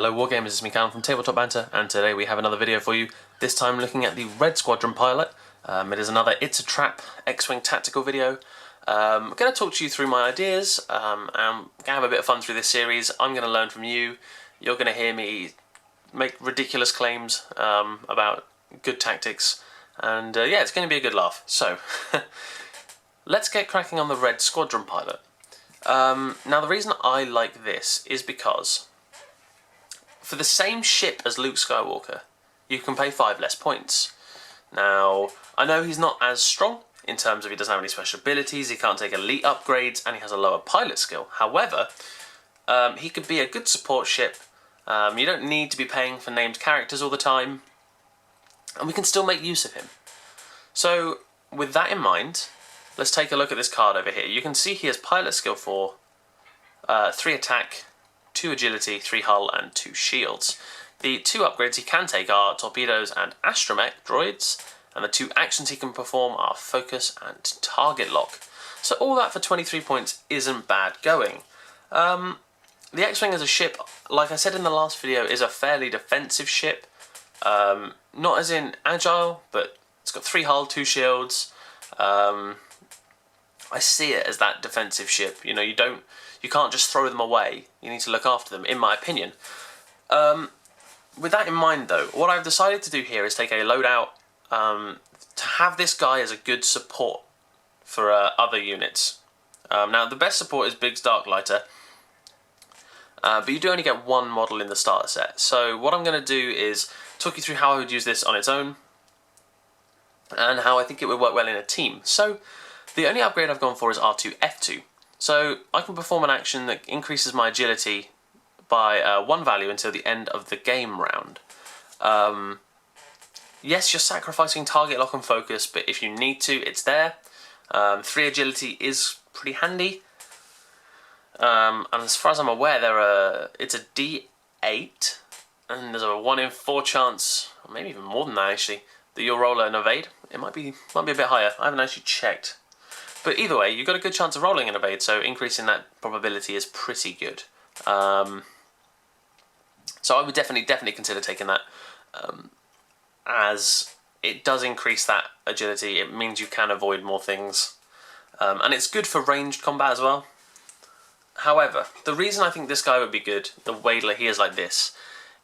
Hello Wargamers, it's me Callum from TableTopBanter, and today we have another video for you, this time looking at the Red Squadron pilot. It is another It's a Trap X-Wing tactical video. I'm going to talk to you through my ideas, and going to have a bit of fun through this series. I'm going to learn from you, you're going to hear me make ridiculous claims about good tactics, and yeah, it's going to be a good laugh. So, let's get cracking on the Red Squadron pilot. Now the reason I like this is because for the same ship as Luke Skywalker, you can pay 5 less points. Now, I know he's not as strong in terms of he doesn't have any special abilities, he can't take elite upgrades, and he has a lower pilot skill. However, he could be a good support ship. You don't need to be paying for named characters all the time, and we can still make use of him. So, with that in mind, let's take a look at this card over here. You can see he has pilot skill 4, 3 attack, 2 agility, 3 hull, and 2 shields. The 2 upgrades he can take are torpedoes and astromech droids, and the 2 actions he can perform are focus and target lock. So all that for 23 points isn't bad going. The X-Wing as a ship, like I said in the last video, is a fairly defensive ship. Not as in agile, but it's got 3 hull, 2 shields. I see it as that defensive ship. You know, you can't just throw them away. You need to look after them, in my opinion. With that in mind, though, what I've decided to do here is take a loadout to have this guy as a good support for other units. Now, the best support is Biggs Darklighter, but you do only get 1 model in the starter set. So what I'm going to do is talk you through how I would use this on its own and how I think it would work well in a team. So the only upgrade I've gone for is R2-F2. So I can perform an action that increases my agility by 1 value until the end of the game round. Yes, you're sacrificing target lock and focus, but if you need to, it's there. 3 agility is pretty handy. And as far as I'm aware, it's a D8, and there's a 1 in 4 chance, or maybe even more than that actually, that you'll roll an evade. It might be a bit higher. I haven't actually checked. But either way, you've got a good chance of rolling an evade, so increasing that probability is pretty good. So I would definitely consider taking that, as it does increase that agility. It means you can avoid more things, and it's good for ranged combat as well. However, the reason I think this guy would be good, the way he is like this,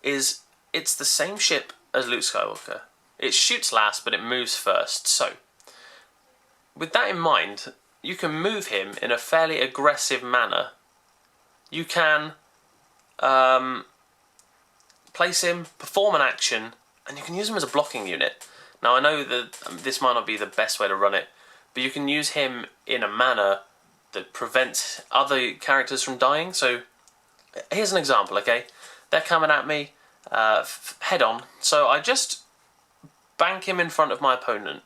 is it's the same ship as Luke Skywalker. It shoots last, but it moves first. So with that in mind, you can move him in a fairly aggressive manner. You can place him, perform an action, and you can use him as a blocking unit. Now I know that this might not be the best way to run it, but you can use him in a manner that prevents other characters from dying. So here's an example, okay? They're coming at me head on, so I just bank him in front of my opponent,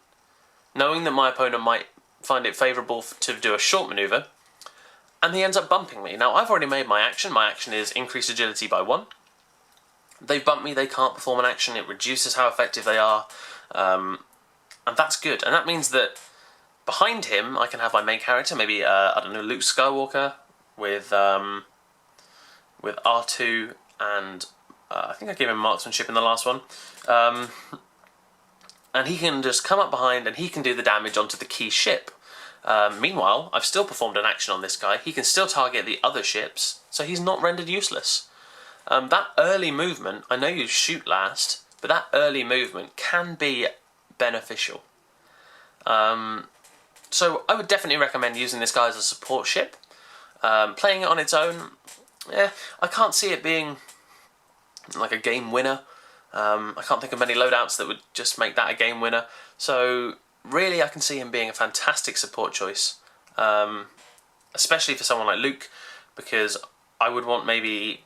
knowing that my opponent might find it favourable to do a short manoeuvre, and he ends up bumping me. Now, I've already made my action. My action is increase agility by 1. They bump me, they can't perform an action, it reduces how effective they are, and that's good. And that means that behind him, I can have my main character, maybe, I don't know, Luke Skywalker, with R2 and I think I gave him marksmanship in the last one. And he can just come up behind and he can do the damage onto the key ship. Meanwhile, I've still performed an action on this guy. He can still target the other ships, so he's not rendered useless. That early movement, I know you shoot last, but that early movement can be beneficial. So I would definitely recommend using this guy as a support ship. Playing it on its own, I can't see it being like a game winner. I can't think of many loadouts that would just make that a game winner. So really I can see him being a fantastic support choice, especially for someone like Luke, because I would want maybe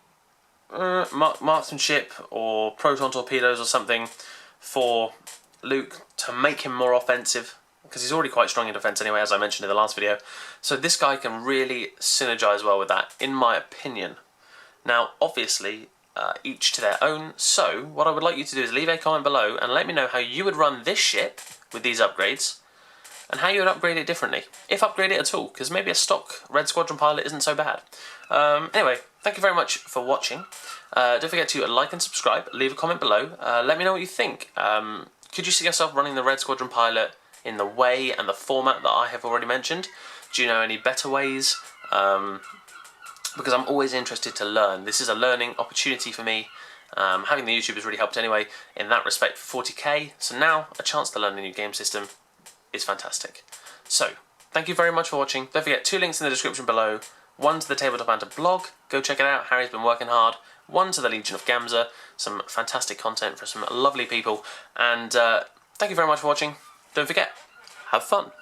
marksmanship or proton torpedoes or something for Luke to make him more offensive, because he's already quite strong in defense anyway, as I mentioned in the last video. So this guy can really synergize well with that, in my opinion. Now obviously each to their own, so what I would like you to do is leave a comment below and let me know how you would run this ship with these upgrades, and how you would upgrade it differently, if upgrade it at all, because maybe a stock Red Squadron pilot isn't so bad. Anyway, thank you very much for watching. Don't forget to like and subscribe, leave a comment below, let me know what you think. Could you see yourself running the Red Squadron pilot in the way and the format that I have already mentioned? Do you know any better ways? Because I'm always interested to learn. This is a learning opportunity for me. Having the YouTube has really helped anyway in that respect for 40k, so now a chance to learn a new game system is fantastic. So, thank you very much for watching. Don't forget, 2 links in the description below. One to the TableTopBanter blog, go check it out, Harry's been working hard. One to the Legion of Gamza, some fantastic content for some lovely people. And thank you very much for watching. Don't forget, have fun.